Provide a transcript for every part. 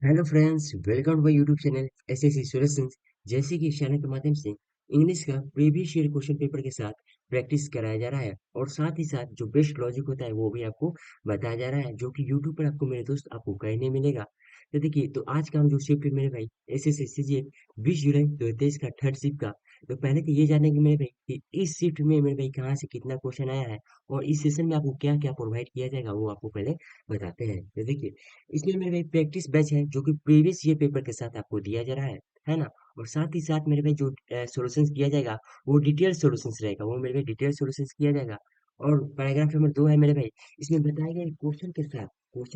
Hello friends, welcome to my YouTube channel SSC solutions. जैसे कि इस चैनल के माध्यम से इंग्लिश का प्रीवियस ईयर क्वेश्चन पेपर के साथ प्रैक्टिस कराया जा रहा है और साथ ही साथ जो बेस्ट लॉजिक होता है वो भी आपको बताया जा रहा है, जो कि यूट्यूब पर आपको मेरे दोस्त आपको कहीं नहीं मिलेगा। तो देखिए, तो आज का हम जो शिफ्ट है मेरे भाई एसएससी सीजीएल 20 जुलाई 2023 का थर्ड शिफ्ट का। तो पहले तो ये जानेंगे मेरे भाई कि इस शिफ्ट में मेरे भाई कहाँ से कितना क्वेश्चन आया है और इस सेशन में आपको क्या क्या प्रोवाइड किया जाएगा वो आपको पहले बताते हैं। तो देखिए, इसमें मेरे भाई प्रैक्टिस बैच है जो कि प्रीवियस ईयर पेपर के साथ आपको दिया जा रहा है ना। और साथ ही साथ मेरे भाई जो सॉल्यूशंस किया जाएगा वो डिटेल सॉल्यूशंस रहेगा, वो मेरे भाई डिटेल सॉल्यूशंस किया जाएगा। और पैराग्राफ नंबर 2 है मेरे भाई, इसमें बताए गए क्वेश्चन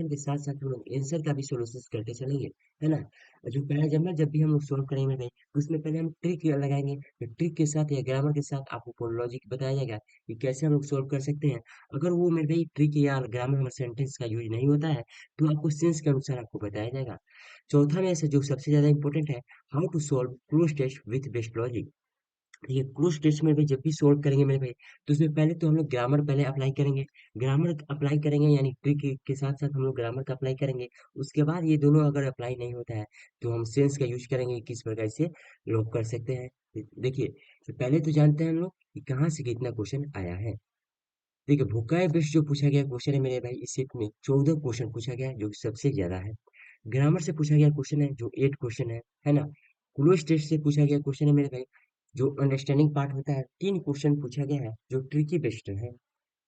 के साथ साथ हम लोग आंसर का भी सॉल्यूशंस करते चलेंगे, है ना। जो पैराग्राफ जब भी हम लोग सॉल्व करेंगे मेरे भाई, तो उसमें पहले हम ट्रिक लगाएंगे, तो ट्रिक के साथ या ग्रामर के साथ आपको लॉजिक बताया जाएगा कि कैसे हम लोग सॉल्व कर सकते हैं। अगर वो मेरे भाई ट्रिक या ग्रामर सेंटेंस का यूज नहीं होता है तो आपको सेंस के अनुसार आपको बताया जाएगा। चौथा में से जो सबसे ज्यादा इंपॉर्टेंट है, how to solve cloze test with best logic. ये क्लोज टेस्ट में भी जब भी सॉल्व करेंगे मेरे भाई, तो उसमें पहले तो हम लोग ग्रामर पहले अप्लाई करेंगे। ग्रामर अप्लाई करेंगे यानी ट्रिक के साथ साथ हम लोग ग्रामर का अप्लाई करेंगे। उसके बाद ये दोनों अगर अप्लाई नहीं होता है तो हम सेंस का यूज करेंगे, किस प्रकार से लॉक कर सकते हैं। देखिए, तो पहले तो जानते हैं हम लोग कि कहाँ से कितना क्वेश्चन आया है। देखिए, वोकैब बेस्ड जो पूछा गया क्वेश्चन है मेरे भाई, इस सेट में 14 क्वेश्चन पूछा गया है जो कि सबसे ज्यादा है। ग्रामर से पूछा गया क्वेश्चन है जो 8 क्वेश्चन है ना। क्लोज टेस्ट से पूछा गया क्वेश्चन है मेरे भाई, जो अंडरस्टैंडिंग पार्ट होता है, 3 क्वेश्चन पूछा गया है जो ट्रिकी बेस्ड है।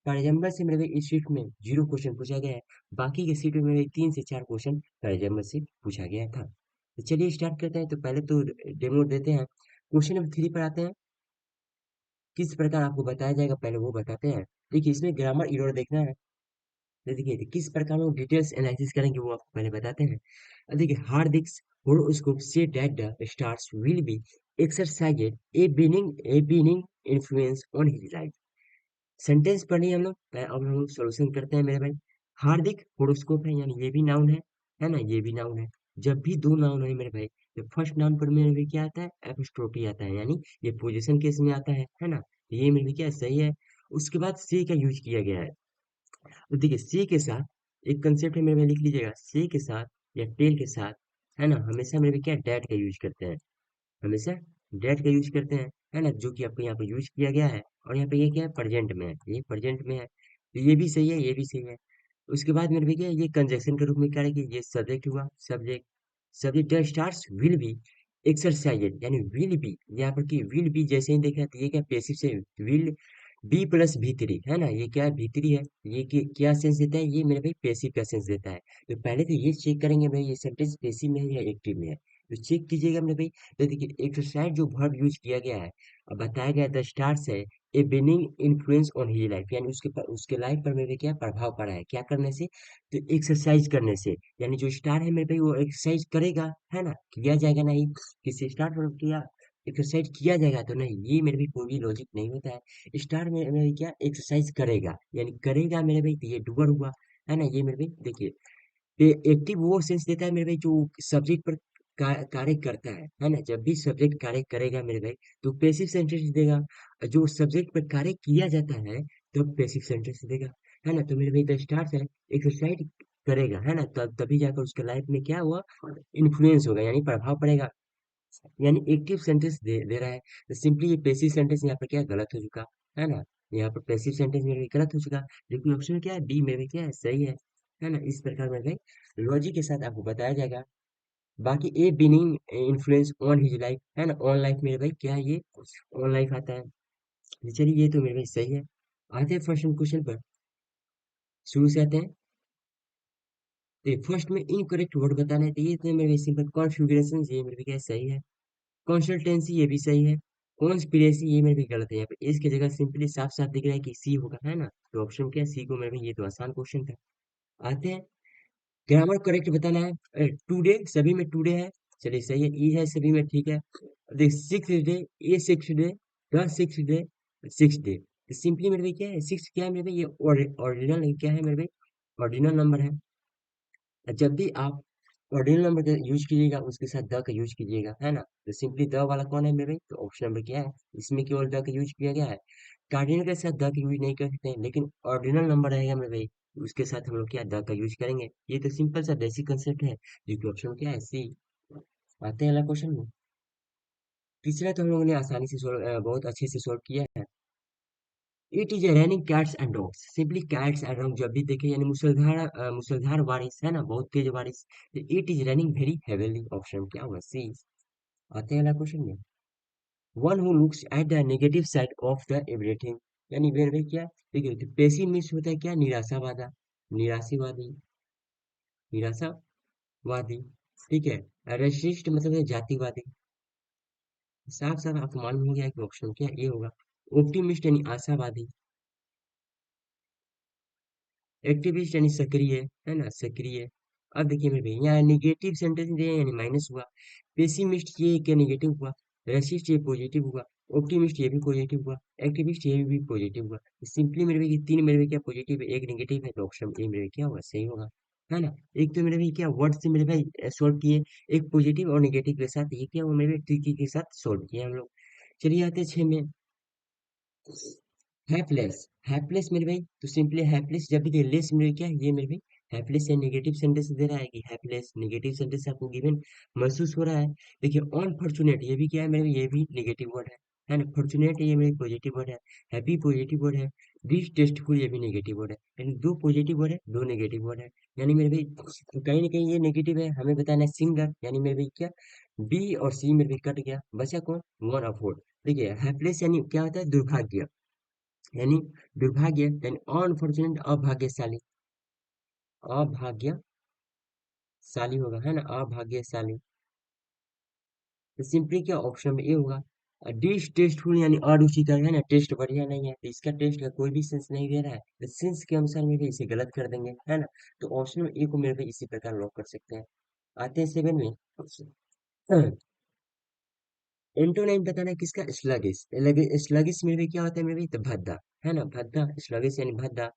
पैराजम्बल से मेरे भाई इस शीट में 0 क्वेश्चन पूछा गया है। बाकी के सीट में मेरे 3 से 4 क्वेश्चन पैराजम्बल से पूछा गया था। तो चलिए स्टार्ट करते हैं। तो पहले तो डेमो देते हैं। क्वेश्चन नंबर 3 पर आते हैं। किस प्रकार आपको बताया जाएगा पहले वो बताते हैं। देखिए, इसमें ग्रामर एरर देखना है। तो देखिए, तो किस प्रकार में डिटेल्स एनालिसिस करेंगे वो आपको पहले बताते हैं। देखिए, हार्दिक्स horoscope say that the stars will be exercised a beginning influence on his life। Sentence पढ़ी हम लोग, अब हम लोग सॉल्यूशन करते हैं मेरे भाई। हार्दिक होरोस्कोप है यानी ये भी नाउन है ना, ये भी नाउन है। जब भी दो नाउन है मेरे भाई, तो फर्स्ट नाउन पर मेरे भाई क्या आता है, एपोस्ट्रोफी आता है, यानी ये पोजीशन केस में आता है ना। ये मेरे भाई क्या सही है। उसके बाद से का यूज किया गया है। तो देखिए, सी के साथ एक कंसेप्ट है मेरे में, लिख लीजिएगा। सी के साथ या टेल के साथ, है ना, हमेशा मेरे में क्या डैट का यूज करते हैं। हमेशा डैट का यूज करते हैं, है ना, जो कि आपको यहाँ पे यूज किया गया है। और यहाँ पे ये क्या है, प्रेजेंट में है, ये प्रेजेंट में है, तो ये भी सही है, ये भी सही है। उसके बाद मेरे भैया ये कंजक्शन के रूप में क्या है कि ये सब्जेक्ट हुआ, subject. Subject the stars will be exercised, यानी विल बी, यहाँ पर की विल बी जैसे ही देखा तो ये क्या पैसिव से विल बी प्लस भी3, है ना, ये क्या है, भी3 है। ये क्या सेंस देता है, ये मेरे भाई पैसिव का सेंस देता है। तो पहले तो ये चेक करेंगे भाई, ये सेंटेंस पैसिव में है या एक्टिव में है। तो चेक कीजिएगा मेरे भाई। तो देखिए, एक्सरसाइज जो वर्ब यूज किया गया है, अब बताया गया द स्टार्स है a benign influence on he life, यानी उसके लाइफ पर मेरे क्या प्रभाव पड़ा है, क्या करने से, तो एक्सरसाइज करने से। यानी जो स्टार है मेरे भाई वो एक्सरसाइज करेगा, है ना, किया जाएगा नहीं, किसी स्टार पर किया एक्सरसाइज किया जाएगा तो नहीं, ये मेरे भी कोई भी लॉजिक नहीं होता है। स्टार में मेरे क्या एक्सरसाइज करेगा, यानी करेगा मेरे भाई, तो ये डूबर हुआ, है ना। ये मेरे भाई देखिए, एक्टिव वो सेंस देता है मेरे भाई जो सब्जेक्ट पर कार्य करता है ना। जब भी सब्जेक्ट कार्य करेगा मेरे भाई, तो पैसिव सेंटेंस देगा। जो सब्जेक्ट पर कार्य किया जाता है तब पैसिव सेंटेंस देगा, है ना। तो मेरे भाई द स्टार्स है एक्सरसाइज करेगा, है ना, तब तभी जाकर उसके लाइफ में क्या हुआ, इन्फ्लुएंस होगा, यानी प्रभाव पड़ेगा, यानी एक्टिव सेंटेंस दे रहा है। तो सिंपली ये पैसिव सेंटेंस यहाँ पर क्या गलत हो चुका, है ना। यहाँ पर पैसिव सेंटेंस मेरे लिए गलत हो चुका, लेकिन ऑप्शन क्या है, बी मेरे लिए क्या है, सही है ना। इस प्रकार मेरे लॉजिक के साथ आपको बताया जाएगा। बाकी a benign influence on his life, है ना, ऑन लाइफ मेरे भाई क्या है, ये ऑन लाइफ आता है। तो चलिए, ये तो मेरे भाई सही है। आते हैं फर्स्ट क्वेश्चन पर, शुरू से आते हैं। तो फर्स्ट में इनकरेक्ट वर्ड बताना है, तो ये तो मेरे भाई सिंपल कॉन्फ़िगरेशन, ये मेरे भाई क्या है, सही है। कंसल्टेंसी ये भी सही है। कॉन्स्पिरेसी ये मेरे भी गलत है, यहाँ पे इसकी जगह सिंपली साफ साफ दिख रहा है कि सी होगा, है ना। तो ऑप्शन क्या है, सी को मेरे भी, ये तो आसान क्वेश्चन था। आते हैं, ग्रामर करेक्ट बताना है। टुडे सभी में टुडे है, चलिए सही है। ई है सभी में, ठीक है। देख, six day, A six day, the six day, six day. Simply मेरे भाई क्या है, सिक्स क्या है मेरे भाई, ये ऑर्डिनल क्या है मेरे भाई, ऑर्डिनल नंबर है। जब भी आप ऑर्डिनल नंबर का यूज कीजिएगा उसके साथ द का यूज कीजिएगा, है ना। तो सिंपली द वाला कौन है मेरे भाई, तो ऑप्शन नंबर क्या है, इसमें केवल द का यूज किया गया है। कार्डिनल के साथ द का यूज नहीं कर सकते हैं, लेकिन ऑर्डिनल नंबर रहेगा मेरे भाई, उसके साथ हम लोग क्या द का यूज करेंगे। ये तो सिंपल सा बेसिक कंसेप्ट है, जो कि ऑप्शन क्या है सी। आते हैं अगला क्वेश्चन में। तीसरा तो हम लोगों ने आसानी से बहुत अच्छे से सोल्व किया है। It is raining cats and dogs, simply cats and dog जब भी देखे यानी मुसलधार बारिश है ना, बहुत तेज बारिश। It is running very heavily, option क्या होगा सी। आते हैं अगला क्वेश्चन में। One who looks at the negative side of the everything, यानी वेर में क्या देखिए, तो पेसिमिस्ट होता है क्या, निराशावादा, निराशीवादी, निराशावादी, ठीक है। रेसिस्ट मतलब है जातिवादी। साफ साफ आपको मालूम हो गया कि ऑप्शन क्या ये होगा। ऑप्टिमिस्ट यानी आशावादी। एक्टिविस्ट यानी सक्रिय, है ना, सक्रिय। अब देखिए मेरे भाई यहाँ निगेटिव सेंटेंस दिए हैं, यानी माइनस हुआ। पेसिमिस्ट ये क्या निगेटिव हुआ। रेसिस्ट ये पॉजिटिव हुआ। ऑप्टिमिस्ट ये भी पॉजिटिव हुआ। एक्टिविस्ट ये भी पॉजिटिव हुआ। सिंपली मेरे भाई ये तीन मेरे भाई क्या पॉजिटिव है, एक नेगेटिव है, तो ऑप्शन ए मेरे भाई क्या होगा सही होगा, है ना। एक तो मेरे भाई क्या वर्ड से मेरे भाई सोल्व किए, एक पॉजिटिव और नेगेटिव के साथ, ये क्या हुआ मेरे भाई ट्रिकी के साथ सोल्व किया हम लोग। चलिए आते हैं 6 में। हैप्पीलेस, हैप्पीलेस मेरे भाई, तो सिंपली हैप्पीलेस जब भी दे लेस मेरे क्या है, ये मेरे भाई हैप्पीलेस से नेगेटिव सेंटेंस दे रहा है कि हैप्पीलेस नेगेटिव सेंटेंस आपको गिवन महसूस हो रहा है। देखिए अनफॉर्चुनेट ये भी क्या है मेरे भाई, ये भी नेगेटिव वर्ड है ना। फॉर्चुनेट ये मेरे पॉजिटिव वर्ड है। हैप्पी पॉजिटिव वर्ड है। डिसटेस्टफुल ये भी नेगेटिव वर्ड है, यानी दो पॉजिटिव वर्ड है, दो नेगेटिव वर्ड है। यानी मेरे भाई कहीं ना कहीं ये नेगेटिव है, हमें बताना है सिंगलर, यानी मेरे भाई क्या बी और सी मेरे भाई कट गया, बचा कौन, वन ऑफ फोर। देखिए हैप्पीलेस यानी क्या होता है, दुर्भाग्य, यानी दुर्भाग्य, यानी अनफॉर्चुनेट अभाग्यशाली, अभाग्यशाली होगा, है ना, अभाग्यशाली। तो सिंपली क्या ऑप्शन में ए होगा। डिसटेस्टफुल यानी अरुचिकर, है ना, टेस्ट बढ़िया नहीं है, तो इसका टेस्ट का कोई भी सेंस नहीं दे रहा है, तो सेंस के अनुसार में भी इसे गलत कर देंगे, है ना। तो ऑप्शन में ए को मेरे को इसी प्रकार लॉक कर सकते हैं। आते हैं 7 में। एंटोनाइम बताना है किसका, स्लगिश। स्लगिश मेरे भी क्या होता है मेरे भी, तो भद्दा, है ना, भद्दा, स्लगिश यानी भद्दा।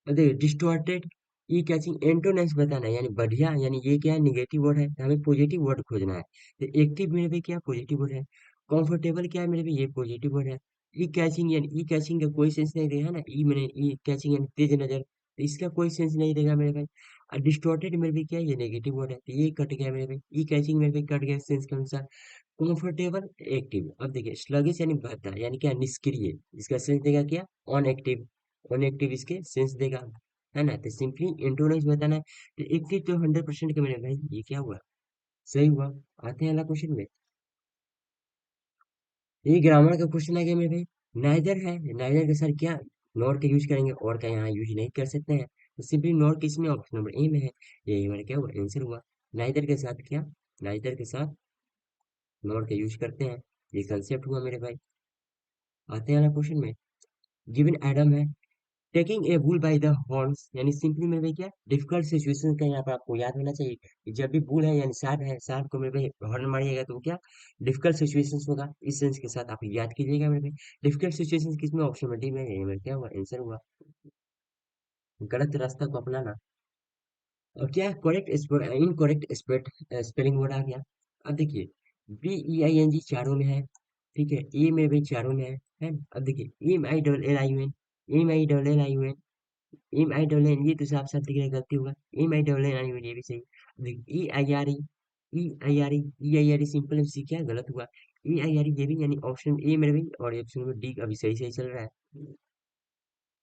देखिए डिस्टॉर्टेड, ये क्या चीज, एंटोनिम्स बताना है, यानी बढ़िया, यानी ये क्या है निगेटिव वर्ड है, तो हमें पॉजिटिव वर्ड खोजना है। तो एक्टिव मेरे भी क्या पॉजिटिव वर्ड है। कंफर्टेबल क्या है मेरे भी, ये पॉजिटिव वर्ड है। ई कैचिंग, यानी ई कैचिंग का कोई सेंस नहीं देगा, है ना, ई मैंने ई कैचिंग यानी तेज नजर, तो इसका कोई सेंस नहीं देगा मेरे भाई। और डिस्टॉर्टेड मेरे भी क्या है, ये नेगेटिव वर्ड है, तो ये कट गया मेरे भाई, ई कैचिंग मेरे भाई कट गया सेंस के अनुसार। कंफर्टेबल एक्टिव, अब देखिए स्लगिश यानी भद्दा, यानी क्या निष्क्रिय, इसका सेंस देगा क्या, ऑन एक्टिव, ऑन एक्टिव इसके सेंस देगा, है ना। तो सिंपली एंटोनाइज बताना है, तो एक्टिव तो 100% के मेरे भाई ये क्या हुआ, सही हुआ। आते हैं अगला क्वेश्चन में। ये ग्रामर का क्वेश्चन आ गया मेरे भाई। नाइदर है, नाइदर के साथ क्या नॉट का यूज करेंगे, और का यहाँ यूज नहीं कर सकते हैं, तो सिंपली नॉट किसमें, ऑप्शन नंबर ए में है, ये हमारा क्या हुआ आंसर हुआ। नाइदर के साथ क्या, नाइदर के साथ नॉट का यूज करते हैं, ये कंसेप्ट हुआ मेरे भाई। आते हैं अगला क्वेश्चन में। गिवन एडम है, taking a bull by the horns, यानी सिंपली मेरे भाई क्या डिफिकल्ट सिचुएशन का यहाँ पर आपको याद होना चाहिए कि जब भी बुल है, सांप को मेरे भाई हॉर्न मारिएगा तो वो क्या डिफिकल्ट सिचुएशंस होगा, इस सेंस के साथ आप याद कीजिएगा मेरे भाई। डिफिकल्ट सिचुएशंस किसमें, ऑप्शन में डी में, ये मेरा क्या हुआ आंसर हुआ। गलत रास्ता को अपनाना। और क्या करेक्ट, इनकरेक्ट स्पेलिंग वर्ड आ गया। अब देखिए B E I N G चारों में है, ठीक है, ए में भी चारों में है ना? अब देखिए M I double L I U N, M I double L I U N, M I double N, ये तो साफ साफ दिख रहा है गलती होगा। M I double N I U N, ये भी सही। देखिए E I R E, E I R E, E I R E simple सी क्या गलत हुआ। ई आई आर ई ये भी, यानी ऑप्शन ए मेरे भी, और ऑप्शन नंबर डी अभी सही सही चल रहा है,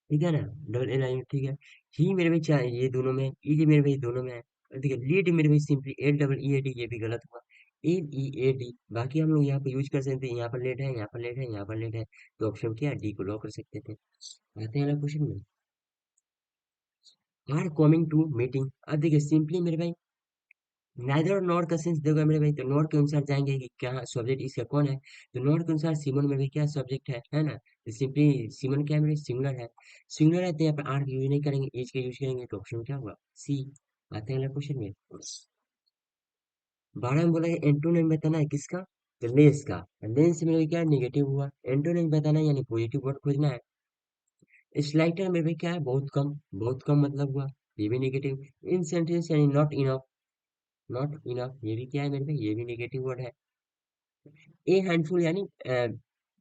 ठीक है ना, डबल एल आई, ठीक है। ही मेरे भाई चाहे ये दोनों में है, ई जी मेरे भाई दोनों में है। और देखिए लीड मेरे भाई simply L double E A D, ये भी गलत हुआ, एल ई ए डी। बाकी हम लोग यहाँ पे यूज कर सकते हैं, यहाँ पर लेट है, यहाँ पर लेट है, यहाँ पर लेट है, तो ऑप्शन क्या है डी को लॉक कर सकते थे। आते हैं अगला क्वेश्चन में। आर कमिंग टू मीटिंग, अब देखिए सिंपली मेरे भाई नाइदर और नॉट का सेंस देगा मेरे भाई, तो नॉट के अनुसार जाएंगे कि क्या सब्जेक्ट इसका कौन है, तो नॉट के अनुसार सिमन में भी क्या सब्जेक्ट है ना, तो सिंपली सिमन क्या है मेरे सिंगुलर है, सिंगुलर है तो यहाँ पर आर यूज नहीं करेंगे, एज का यूज करेंगे, तो ऑप्शन क्या होगा सी। आते हैं अगला क्वेश्चन में। 12 में बोला है एंटोनिम बताना है किसका, तो लेस का। लेंस में भी क्या नेगेटिव हुआ, एंटोनिम बताना है यानी पॉजिटिव वर्ड खोजना है। स्लाइटर में भी क्या है बहुत कम मतलब हुआ, ये भी नेगेटिव। इन सेंटेंस यानी नॉट इनफ, नॉट इनफ ये भी क्या है मेरे पे, ये भी नेगेटिव वर्ड है। ए हैंडफुल यानी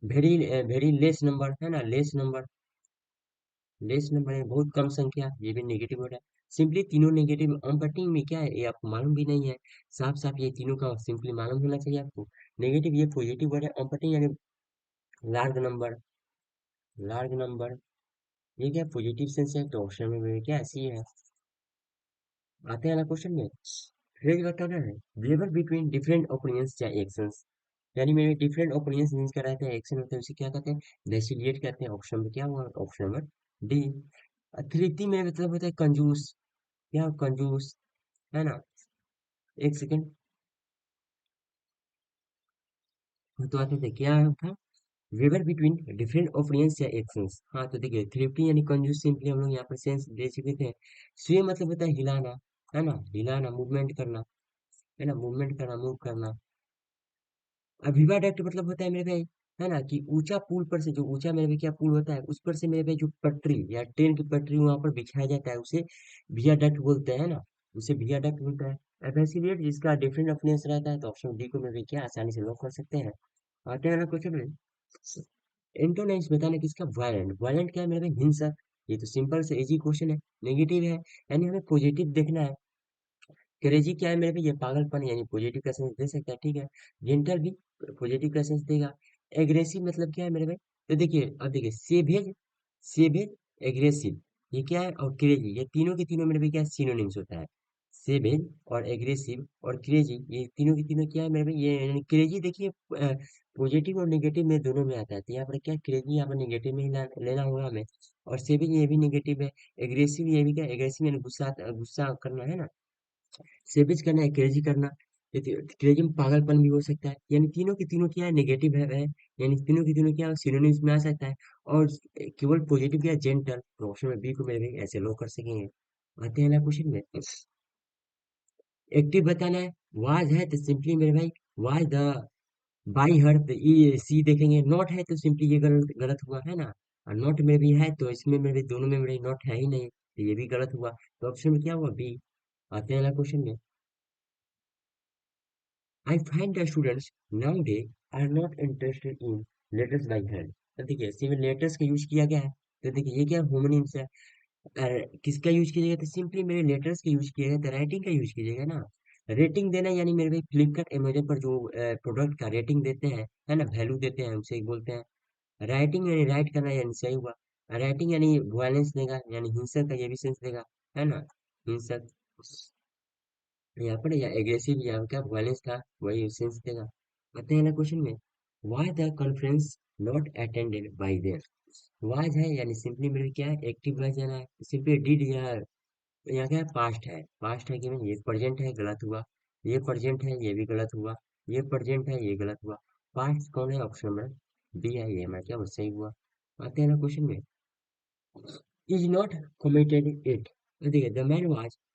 वेरी वेरी लेस नंबर, है ना, लेस नंबर। लेस नंबर है, बहुत कम संख्या, ये भी नेगेटिव वर्ड है। सिंपली तीनों नेगेटिव, अम्पटिंग में क्या है ये आपको मालूम भी नहीं है। साफ साफ ये तीनों का सिंपली मालूम होना चाहिए आपको। नेगेटिव ये पॉजिटिव वर्ड है, अम्पटिंग यानी लार्ज नंबर, लार्ज नंबर, ये क्या पॉजिटिव सेंस है, तो ऑप्शन में क्या ऐसी है। आते हैं ना क्वेश्चन में, फ्रेज बताना है, वेवर बिटवीन डिफरेंट ओपिनियंस या एक्शंस, यानी मेरे डिफरेंट ओपिनियंस जिनका रहता है, एक्शन होता है, उसे क्या कहते हैं, डेसिलिएट कहते हैं। ऑप्शन में क्या हुआ, ऑप्शन नंबर डी। अथॉरिटी में मतलब होता है कंजूस, क्या कंजूस, है ना। एक सेकंड, तो आते थे क्या था, वेवर बिटवीन डिफरेंट ओपिनियंस या एक्शंस। हाँ तो देखिए थ्रिफ्टी यानी कंजूस, सिंपली हम लोग यहाँ पर सेंस दे चुके थे। स्वे मतलब होता है हिलाना, है ना, हिलाना, मूवमेंट करना, है ना, मूवमेंट करना, मूव करना। अविवाडेक्ट मतलब होता है मेरे भाई, है ना, कि ऊंचा पुल पर से, जो ऊंचा मेरे भाई क्या पुल होता है, उस पर से मेरे भाई जो पटरी या ट्रेन की पटरी वहां पर बिछाया जाता है, उसे वियाडक्ट बोलते हैं ना, उसे वियाडक्ट बोलता है। एफएससीरेट जिसका डिफरेंट अपनेस रहता है, तो ऑप्शन डी को मेरे भाई क्या आसानी से लॉक कर सकते हैं। आते हैं ना क्वेश्चन में, एंटोनाइम्स बताना किसका, वायलेंट, वायलेंट क्या है मेरे भाई, हिंसक। ये तो सिंपल से इजी क्वेश्चन है। नेगेटिव है, यानी हमें पॉजिटिव देखना है। क्रेजी क्या है मेरे पे, ये पागलपन, यानी पॉजिटिव का सेंस दे सकता है, ठीक है। जेंटल भी पॉजिटिव का सेंस देगा। एग्रेसिव मतलब क्या है मेरे भाई, तो देखिए अब देखिए सेवेज, सेवेज, एग्रेसिव, ये क्या है, और क्रेजी, ये तीनों के तीनों मेरे भाई क्या सिनोनिम्स होता है। सेवेज और एग्रेसिव और क्रेजी, ये तीनों के तीनों क्या है मेरे भाई, ये यानी क्रेजी देखिए पॉजिटिव और नेगेटिव में दोनों में आता है, तो यहाँ पर क्या क्रेजी, यहाँ पर नेगेटिव में ही लेना होगा हमें। और सेवेज ये भी नेगेटिव है। एग्रेसिव ये भी क्या, एग्रेसिव यानी गुस्सा, गुस्सा करना, है ना। सेविज करना है, क्रेजी करना, क्रेजी में पागलपन भी हो सकता है, यानी तीनों की तीनों क्या है, नेगेटिव है, यानी तीनों की तीनों क्या सिनोनिम्स में आ सकता है। और केवल पॉजिटिव क्या, जेंटल, तो ऑप्शन में बी को मेरे भाई ऐसे लो कर सकेंगे। आते हैं ना क्वेश्चन में, एक्टिव बताना है, वाज है तो सिंपली मेरे भाई वाज द बाई हर, तो ये सी देखेंगे, नॉट है तो सिंपली ये गलत गलत हुआ, है ना। और नॉट में भी है तो इसमें मेरे दोनों में मेरे नॉट है ही नहीं, तो ये भी गलत हुआ, तो ऑप्शन में क्या हुआ, बी। आते हैं ना क्वेश्चन में, I find that students nowadays are not interested in letters by hand। तो देखिए सिर्फ लेटर्स का यूज किया गया है, तो देखिए ये क्या होमोनिम्स है। किसका यूज कीजिएगा, तो सिंपली मेरे लेटर्स का यूज किया गया, तो राइटिंग का यूज कीजिएगा ना। रेटिंग देना यानी मेरे भाई फ्लिपकार्ट अमेजन पर जो प्रोडक्ट का रेटिंग देते हैं, है ना, वैल्यू देते हैं, उसे बोलते हैं राइटिंग, यानी राइट करना, यानी सही हुआ। राइटिंग यानी वायलेंस देगा, यानी हिंसक का ये भी सेंस देगा, है ना, हिंसक। यहाँ पर या एग्रेसिव या क्या वायलेंस था, वही सेंस देगा। आते हैं ना क्वेश्चन में, why the conference not attended by them. Was है यानी सिंपली मेरे क्या है, एक्टिव वॉइस जाना है, सिंपली डिड या यहाँ क्या है, पास्ट है, पास्ट है कि नहीं, ये प्रेजेंट है, गलत हुआ। ये प्रेजेंट है, ये भी गलत हुआ। ये प्रेजेंट है, ये गलत हुआ। पास्ट कौन है, ऑप्शन में बी है, ये मैं क्या वो सही हुआ। आते हैं ना क्वेश्चन में, इज नॉट कमिटेड इट, तो देखिए द मैन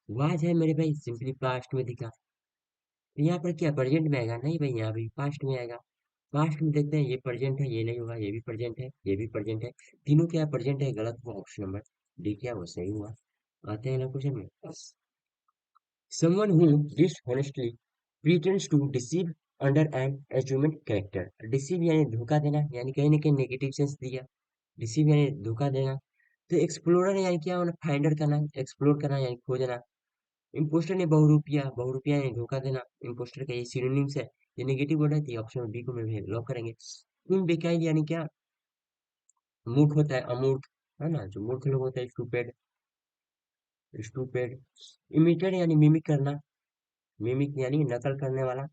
वाज है मेरे भाई, सिंपली पास्ट में दिखा, तो यहाँ पर क्या प्रेजेंट में आएगा, नहीं भाई यहाँ भी पास्ट में आएगा। पास्ट में देखते हैं, ये प्रेजेंट है, ये नहीं होगा, ये भी प्रेजेंट है, ये भी प्रेजेंट है, तीनों क्या प्रेजेंट है, गलत हुआ, ऑप्शन नंबर डी क्या वो सही हुआ। आते हैं ना क्वेश्चन में, someone who dishonestly pretends to deceive under an assumed character। deceive यानी धोखा देना, यानी कहीं ना कहीं नेगेटिव सेंस दिया। deceive यानी धोखा देना। तो एक्सप्लोरर यानी क्या होना, फाइंडर करना, एक्सप्लोर करना यानी खोजना। इम्पोस्टर ने बहुरूपिया, बहुरूपिया यानी धोखा देना, इम्पोस्टर का ये सिनोनिम्स है। ये नेगेटिव वर्ड है, तो ऑप्शन बी को मैं भी लॉक करेंगे। इनडिकाइल यानी क्या, मूर्ख होता है, अमूर्ख, है ना, जो मूर्ख लोग होता है, स्टूपिड, स्टूपिड। इमिटेड यानी मिमिक करना, मिमिक यानी नकल करने वाला,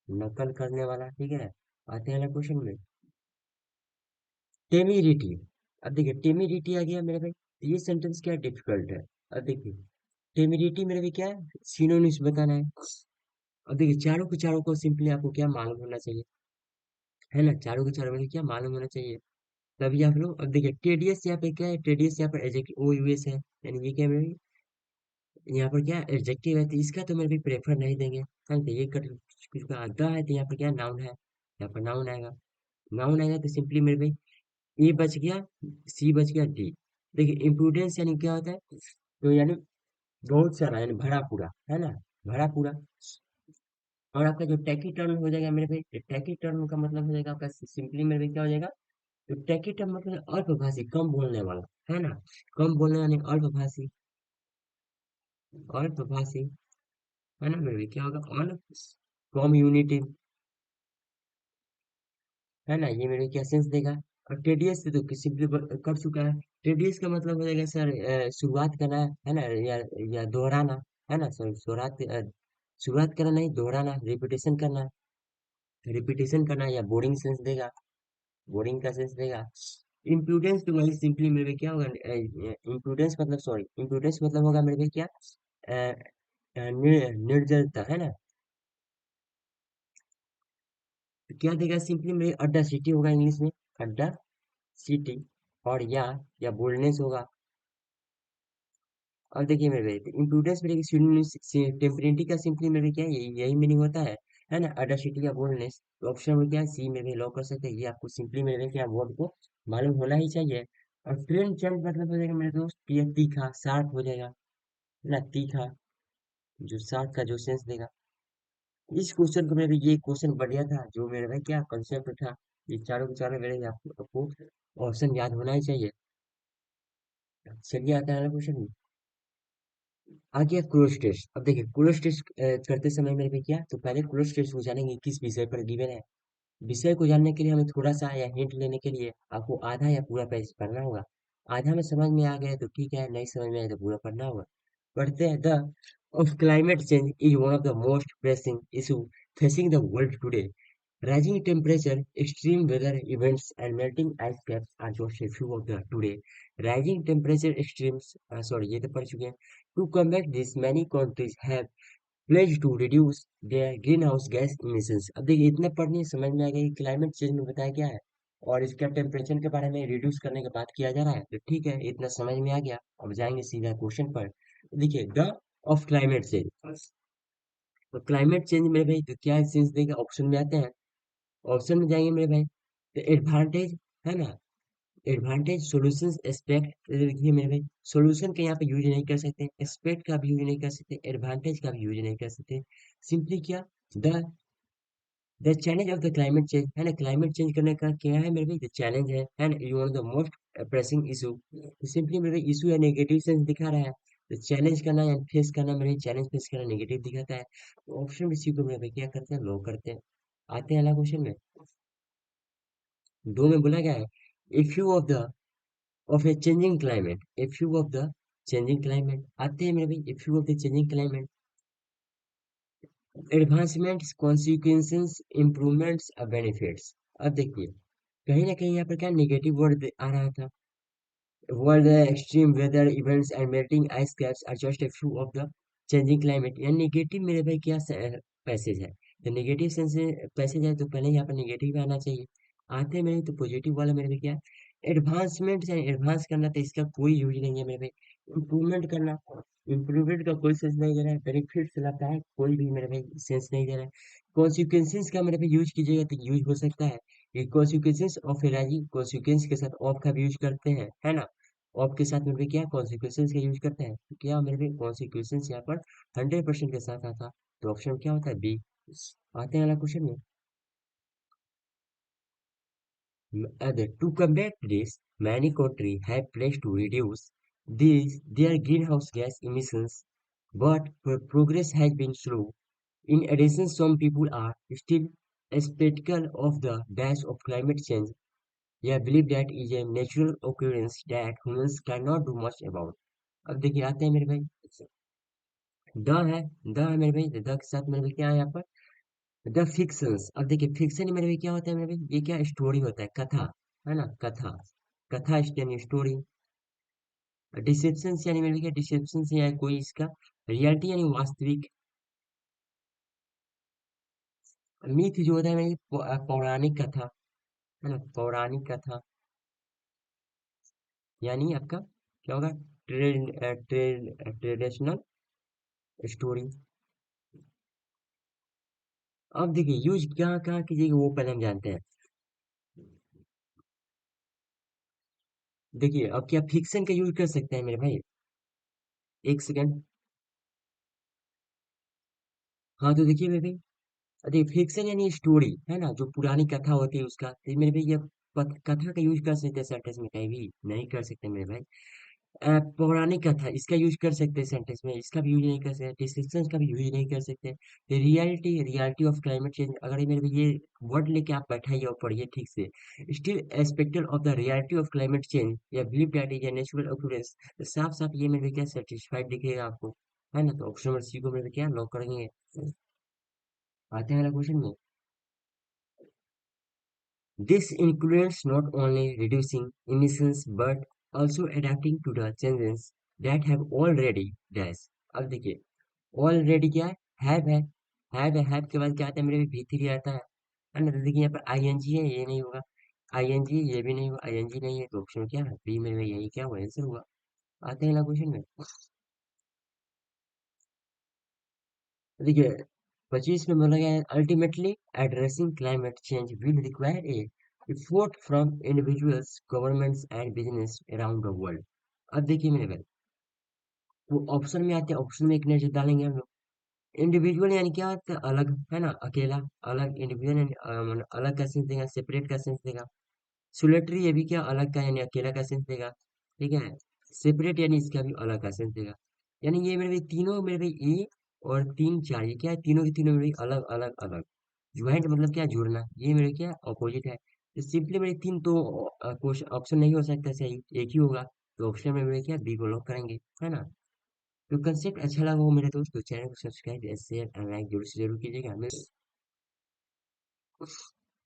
नकल करने वाला, ठीक है। आते हैं ना क्वेश्चन में, टेमिडिटी। अब देखिए टेमिडिटी आ गया मेरे भाई, तो ये सेंटेंस क्या डिफिकल्ट है। अब देखिए टेमिडिटी मेरे भी क्या है, सिनोनिम्स बताना है। अब देखिए चारों के चारों को सिंपली आपको क्या मालूम होना चाहिए, है ना, चारों के चारों में क्या मालूम होना चाहिए, तभी आप लोग। अब देखिए टेडियस यहाँ पे क्या है, टेडियस यहाँ पर एडजेक्टिव ओ यूएस है, यानी ये क्या है मेरे, यहाँ पर क्या एडजेक्टिव है, तो इसका तो मेरे भी प्रेफर नहीं देंगे, है ना, तो ये कर कुछ का द है, तो यहाँ पर क्या नाउन है, यहाँ पर नाउन आएगा। नाउन आएगा तो सिंपली मेरे भाई ए बच गया, सी बच गया, डी। देखिए इम्प्रूडेंस यानी क्या होता है, तो यानी बहुत सारा, यानी भरा पूरा, है ना, भरा पूरा। और आपका जो टैकी टर्न हो जाएगा मेरे भाई, टैकी टर्न का मतलब हो जाएगा आपका सिंपली मेरे भाई क्या हो जाएगा, तो टैकी टर्न मतलब अल्पभाषी, कम बोलने वाला, है ना। कम बोलना यानी अल्पभाषी, अल्पभाषी, है ना मेरे भाई, क्या होगा अल्प, कम्युनिटी, है ना, ये मेरे क्या सेंस देगा। और टेडियस से तो सिंपली कर चुका है। टेडियस का मतलब हो जाएगा सर शुरुआत करना, है ना, या दोहराना, है ना सर, शुरुआत करना नहीं, दोहराना, रिपीटेशन करना, रिपीटेशन करना, या बोरिंग सेंस देगा, बोरिंग का सेंस देगा। इम्प्रूडेंस तो वही सिंपली मेरे पे क्या होगा, इम्प्रूडेंस मतलब, सॉरी, इम्प्रूडेंस मतलब होगा मेरे पे क्या, निर्जरता, है ना। तो क्या देगा सिंपली मेरे, अड्डा सिटी होगा इंग्लिश में, अड्डा सिटी, और या बोल्डनेस होगा। और देखिए मेरे भाई, इम्प्रूडेंस मेरे टेम्परेरी का सिंपली मेरे क्या है, यही मीनिंग होता है ना, अडासिटी या बोल्डनेस। तो ऑप्शन में क्या है, सी में भी लॉक कर सकते हैं, ये आपको सिंपली मेरे क्या वर्ड को मालूम होना ही चाहिए। और ट्रेन चेंज मतलब हो जाएगा मेरे दोस्त, ये तीखा शार्प हो जाएगा, है ना, तीखा, जो शार्प का जो सेंस देगा। इस क्वेश्चन को मेरे, ये क्वेश्चन बढ़िया था, जो मेरे भाई क्या कंसेप्ट था, ये चारों के चारों मेरे आपको ऑप्शन याद होना ही चाहिए। चलिए आता है क्वेश्चन, आ गया क्लोज टेस्ट। अब देखिए क्लोज टेस्ट करते समय मेरे पे क्या, तो पहले क्लोज टेस्ट को जानेंगे किस विषय पर गिवन है। विषय को जानने के लिए हमें थोड़ा सा या हिंट लेने के लिए आपको आधा या पूरा पेज पढ़ना होगा। आधा में समझ में आ गया तो ठीक है, नहीं समझ में आया तो पूरा पढ़ना होगा। पढ़ते हैं। The of climate change is one of the most pressing issue facing the world today. Rising temperature, extreme weather events, and melting ice caps are just a few of the today. Rising temperature extremes, sorry, ये तो पढ़ चुके हैं. To combat this, many countries have pledged to reduce their greenhouse gas emissions. अब देखिए इतना पढ़ने से समझ में आ गया कि क्लाइमेट चेंज में बताया क्या है, और इसका टेम्परेचर के बारे में रिड्यूस करने की बात किया जा रहा है। तो ठीक है, इतना समझ में आ गया। अब जाएंगे सीधा क्वेश्चन पर। देखिए द ऑफ क्लाइमेट चेंज, तो क्लाइमेट चेंज में भाई तो क्या सेंस देगा, ऑप्शन में आते हैं। ऑप्शन में जाएंगे मेरे भाई, तो एडवांटेज, है ना, एडवांटेज, सॉल्यूशंस, एस्पेक्ट। देखिए मेरे भाई, सॉल्यूशन का यहाँ पे यूज नहीं कर सकते, एस्पेक्ट का भी यूज नहीं कर सकते, एडवांटेज का भी यूज नहीं कर सकते। सिंपली क्या, the the challenge of the climate change, है ना, क्लाइमेट चेंज करने का क्या है मेरे भाई, द चैलेंज है ना, you one of the most pressing issue. Simply मेरे भाई इशू या नेगेटिव सेंस दिखा रहा है, तो चैलेंज करना या फेस करना, मेरे चैलेंज फेस करना नेगेटिव दिखाता है। तो ऑप्शन में सी को मेरे भाई क्या करते हैं, लो करते हैं। आते हैं अगला क्वेश्चन में। दो में बोला गया है, if you of the of a changing climate, a few of the changing climate, आते हैं मेरे भाई, a few of the changing climate, advancements, consequences, improvements, benefits। अब देखिए कहीं ना कहीं यहाँ पर क्या नेगेटिव वर्ड आ रहा था, world extreme weather events and melting ice caps are just a few of the changing climate, या नेगेटिव मेरे भाई क्या पैसेज है, तो नेगेटिव सेंस पैसेज है, तो पहले यहाँ पर नेगेटिव आना चाहिए। आते हैं मेरे तो पॉजिटिव वाला मेरे भाई क्या, एडवांसमेंट या एडवांस करना, तो इसका कोई यूज नहीं है मेरे भाई। इम्प्रूवमेंट करना, इम्प्रूवमेंट का कोई सेंस नहीं दे रहा है। बेनिफिट्स लाता है, कोई भी मेरे भाई सेंस नहीं दे रहा है। कॉन्सिक्वेंसेस का मेरे भाई यूज कीजिएगा तो यूज हो सकता है, ये consequences of A rising, consequence के साथ ऑफ का भी यूज करते हैं, है ना। ऑफ के साथ मेरे पे क्या कॉन्सिक्वेंसेस का यूज करते हैं, तो क्या मेरे पे कॉन्सिक्वेंसेस यहाँ पर 100% के साथ आता, तो ऑप्शन क्या होता है, बी। आते हैं अगला क्वेश्चन में। To combat this, many countries have pledged to reduce their greenhouse gas emissions, but progress has been slow. In addition, some people are still skeptical of the dash of climate change. They believe that is a natural occurrence that humans cannot do much about. अब देखिए आते हैं मेरे भाई, the है, the है मेरे भाई, द के साथ मेरे भाई क्या है यहाँ पर, द फिक्शंस। अब देखिए फिक्शन मेरे भाई क्या होता है मेरे भाई, ये क्या स्टोरी होता है, कथा, है ना, कथा, कथा यानी स्टोरी। डिसेप्शन यानी मेरे क्या, डिसेप्शन या कोई इसका रियलिटी यानी वास्तविक। मिथ जो होता है मेरी पौराणिक कथा, है ना, पौराणिक कथा, यानी आपका क्या होगा, ट्रेडिशनल स्टोरी। अब देखिए यूज क्या कहाँ कीजिएगा वो पहले हम जानते हैं। देखिए अब क्या फिक्शन का यूज कर सकते हैं मेरे भाई, एक सेकंड। हाँ तो देखिए मेरे भाई, देखिए फिक्शन यानी स्टोरी, है ना, जो पुरानी कथा होती है उसका, तो मेरे भाई ये कथा का यूज कर सकते हैं सेंटेंस में, कहीं भी नहीं कर सकते मेरे भाई। पौराणिक कथा, इसका यूज कर सकते हैं सेंटेंस में, इसका भी यूज नहीं कर सकते, डिस्क्रिप्शन का भी यूज नहीं कर सकते। Reality, reality of climate change, अगर ये मेरे को ये वर्ड लेके आप बैठाइए और पढ़िए ठीक से, still expected of the reality of climate change या believe that is a natural occurrence, तो साफ साफ ये मेरे को क्या सेटिस्फाइड दिखेगा आपको, है ना? तो ऑप्शन नंबर सी को मेरे को क्या लॉक करेंगे। आते हैं क्वेश्चन में। This includes not only reducing emissions but also adapting to the changes that have already dash। अब देखिए, ऑलरेडी क्या है? हैव के बाद क्या आता है मेरे भी थ्री आता है ना? तो देखिए यहाँ पर आईएनजी है, ये नहीं होगा। आईएनजी ये भी नहीं होगा, आईएनजी नहीं है, तो ऑप्शन क्या है? बी मेरे में यही क्या हुआ, आंसर हुआ। आते हैं ना क्वेश्चन में। तो देखिए 25 में बोला गया है, ultimately addressing climate change will require a effort from individuals, governments and business around the world. अब देखिए मेरे भाई, वो ऑप्शन में आते हैं, ऑप्शन में एक नजर डालेंगे हम लोग। इंडिविजुअल यानी क्या होता है? अलग, है ना? अकेला, अलग। इंडिविजुअल यानी अलग का सेंस देगा, सेपरेट का सेंस देगा। सोलेटरी ये भी क्या अलग का यानी अकेला का सेंस देगा, ठीक है। सेपरेट यानी इसका भी अलग का सेंस देगा। यानी ये मेरे भाई तीनों मेरे भाई ए और तीन चार, ये क्या है? तीनों के तीनों मेरे भाई अलग अलग अलग। ज्वाइंट मतलब क्या? जोड़ना, ये मेरे क्या ऑपोजिट है। तो सिंपली मेरे तीन तो ऑप्शन नहीं हो सकता सही, एक ही होगा। तो ऑप्शन में मेरे क्या बी को लॉक करेंगे, है ना? तो कंसेप्ट अच्छा लगा हो मेरे दोस्त तो चैनल को सब्सक्राइब शेयर एंड लाइक जरूर से जरूर कीजिएगा।